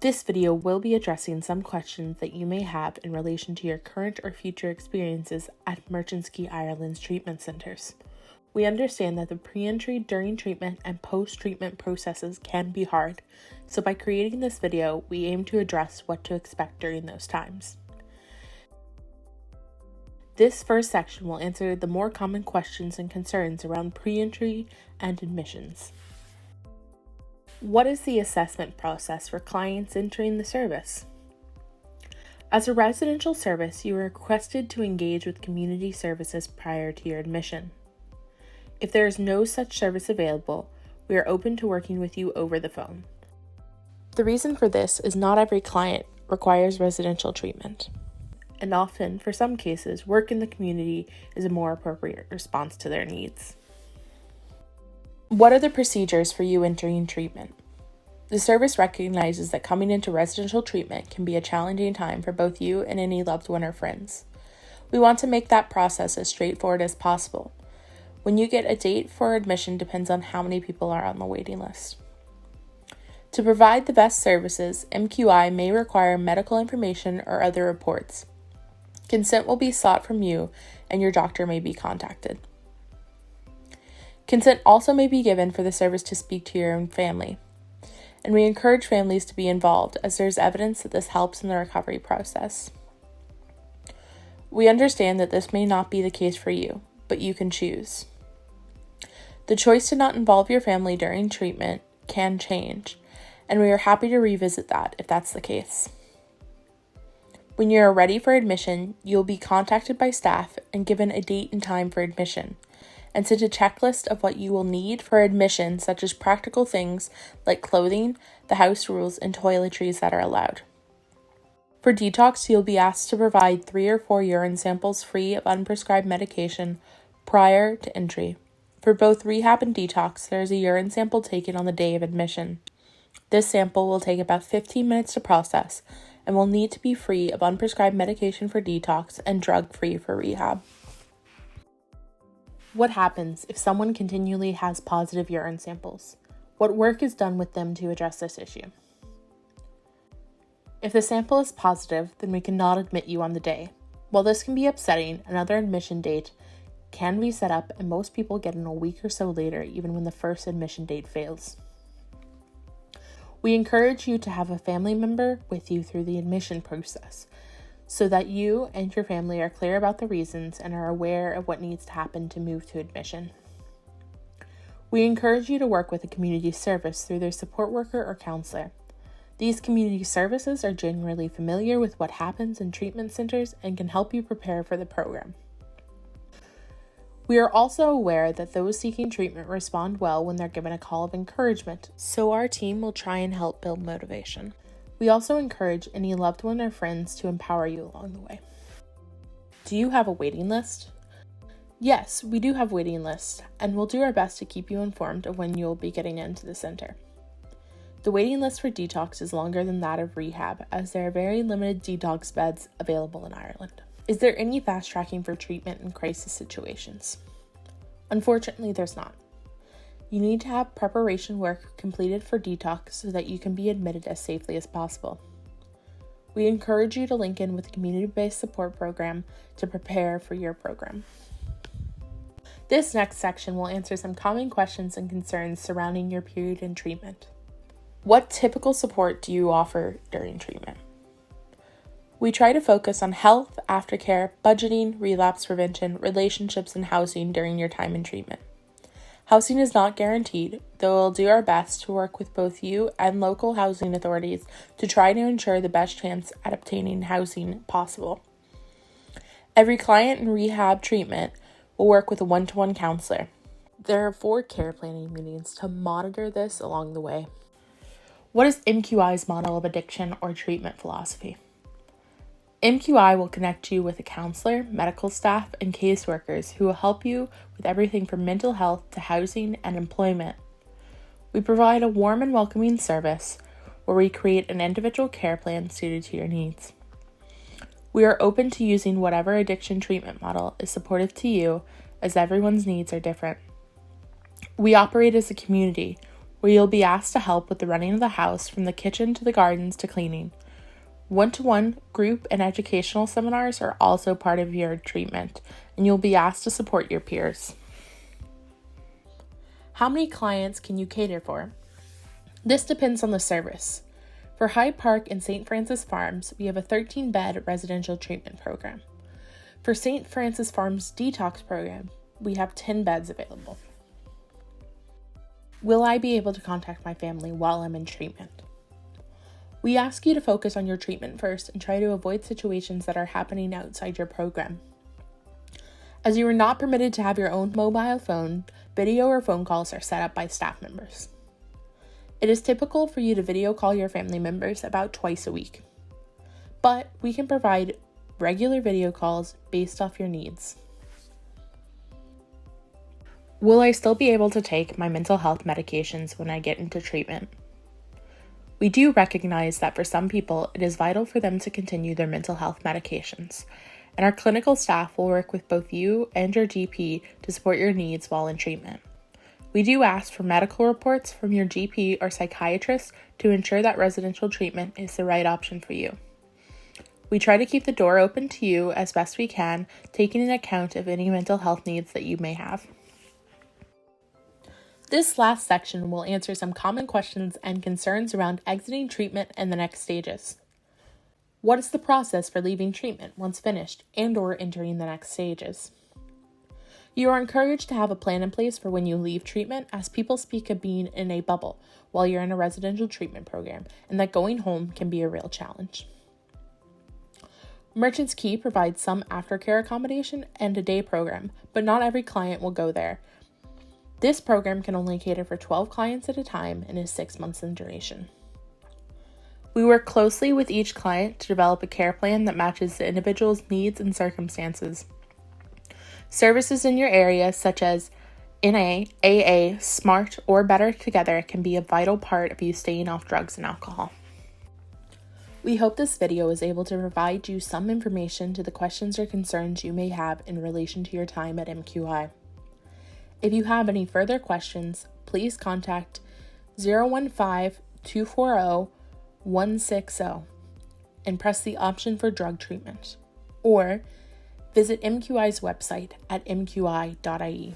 This video will be addressing some questions that you may have in relation to your current or future experiences at Merchants Quay Ireland's treatment centres. We understand that the pre-entry, during treatment, and post-treatment processes can be hard, so by creating this video, we aim to address what to expect during those times. This first section will answer the more common questions and concerns around pre-entry and admissions. What is the assessment process for clients entering the service? As a residential service, you are requested to engage with community services prior to your admission. If there is no such service available, we are open to working with you over the phone. The reason for this is not every client requires residential treatment, and often, for some cases, work in the community is a more appropriate response to their needs. What are the procedures for you entering treatment? The service recognizes that coming into residential treatment can be a challenging time for both you and any loved one or friends. We want to make that process as straightforward as possible. When you get a date for admission depends on how many people are on the waiting list. To provide the best services, MQI may require medical information or other reports. Consent will be sought from you, and your doctor may be contacted. Consent also may be given for the service to speak to your own family, and we encourage families to be involved as there is evidence that this helps in the recovery process. We understand that this may not be the case for you, but you can choose. The choice to not involve your family during treatment can change, and we are happy to revisit that if that's the case. When you are ready for admission, you will be contacted by staff and given a date and time for admission, and sent a checklist of what you will need for admission, such as practical things like clothing, the house rules, and toiletries that are allowed. For detox, you'll be asked to provide 3 or 4 urine samples free of unprescribed medication prior to entry. For both rehab and detox, there is a urine sample taken on the day of admission. This sample will take about 15 minutes to process and will need to be free of unprescribed medication for detox and drug-free for rehab. What happens if someone continually has positive urine samples? What work is done with them to address this issue? If the sample is positive, then we cannot admit you on the day. While this can be upsetting, another admission date can be set up, and most people get in a week or so later, even when the first admission date fails. We encourage you to have a family member with you through the admission process, so that you and your family are clear about the reasons and are aware of what needs to happen to move to admission. We encourage you to work with a community service through their support worker or counselor. These community services are generally familiar with what happens in treatment centers and can help you prepare for the program. We are also aware that those seeking treatment respond well when they're given a call of encouragement, so our team will try and help build motivation. We also encourage any loved one or friends to empower you along the way. Do you have a waiting list? Yes, we do have waiting lists, and we'll do our best to keep you informed of when you'll be getting into the center. The waiting list for detox is longer than that of rehab, as there are very limited detox beds available in Ireland. Is there any fast tracking for treatment in crisis situations? Unfortunately, there's not. You need to have preparation work completed for detox so that you can be admitted as safely as possible. We encourage you to link in with a community-based support program to prepare for your program. This next section will answer some common questions and concerns surrounding your period in treatment. What typical support do you offer during treatment? We try to focus on health, aftercare, budgeting, relapse prevention, relationships, and housing during your time in treatment. Housing is not guaranteed, though we'll do our best to work with both you and local housing authorities to try to ensure the best chance at obtaining housing possible. Every client in rehab treatment will work with a one-to-one counselor. There are 4 care planning meetings to monitor this along the way. What is MQI's model of addiction or treatment philosophy? MQI will connect you with a counselor, medical staff, and caseworkers who will help you with everything from mental health to housing and employment. We provide a warm and welcoming service where we create an individual care plan suited to your needs. We are open to using whatever addiction treatment model is supportive to you, as everyone's needs are different. We operate as a community where you'll be asked to help with the running of the house from the kitchen to the gardens to cleaning. One-to-one, group, and educational seminars are also part of your treatment, and you'll be asked to support your peers. How many clients can you cater for? This depends on the service. For Hyde Park and St. Francis Farms, we have a 13-bed residential treatment program. For St. Francis Farms Detox program, we have 10 beds available. Will I be able to contact my family while I'm in treatment? We ask you to focus on your treatment first and try to avoid situations that are happening outside your program. As you are not permitted to have your own mobile phone, video or phone calls are set up by staff members. It is typical for you to video call your family members about twice a week, but we can provide regular video calls based off your needs. Will I still be able to take my mental health medications when I get into treatment? We do recognize that for some people, it is vital for them to continue their mental health medications, and our clinical staff will work with both you and your GP to support your needs while in treatment. We do ask for medical reports from your GP or psychiatrist to ensure that residential treatment is the right option for you. We try to keep the door open to you as best we can, taking into account of any mental health needs that you may have. This last section will answer some common questions and concerns around exiting treatment and the next stages. What is the process for leaving treatment once finished and/or entering the next stages? You are encouraged to have a plan in place for when you leave treatment, as people speak of being in a bubble while you're in a residential treatment program, and that going home can be a real challenge. Merchants Quay provides some aftercare accommodation and a day program, but not every client will go there. This program can only cater for 12 clients at a time and is 6 months in duration. We work closely with each client to develop a care plan that matches the individual's needs and circumstances. Services in your area, such as NA, AA, SMART, or Better Together, can be a vital part of you staying off drugs and alcohol. We hope this video is able to provide you some information to the questions or concerns you may have in relation to your time at MQI. If you have any further questions, please contact 015-240-160 and press the option for drug treatment, or visit MQI's website at mqi.ie.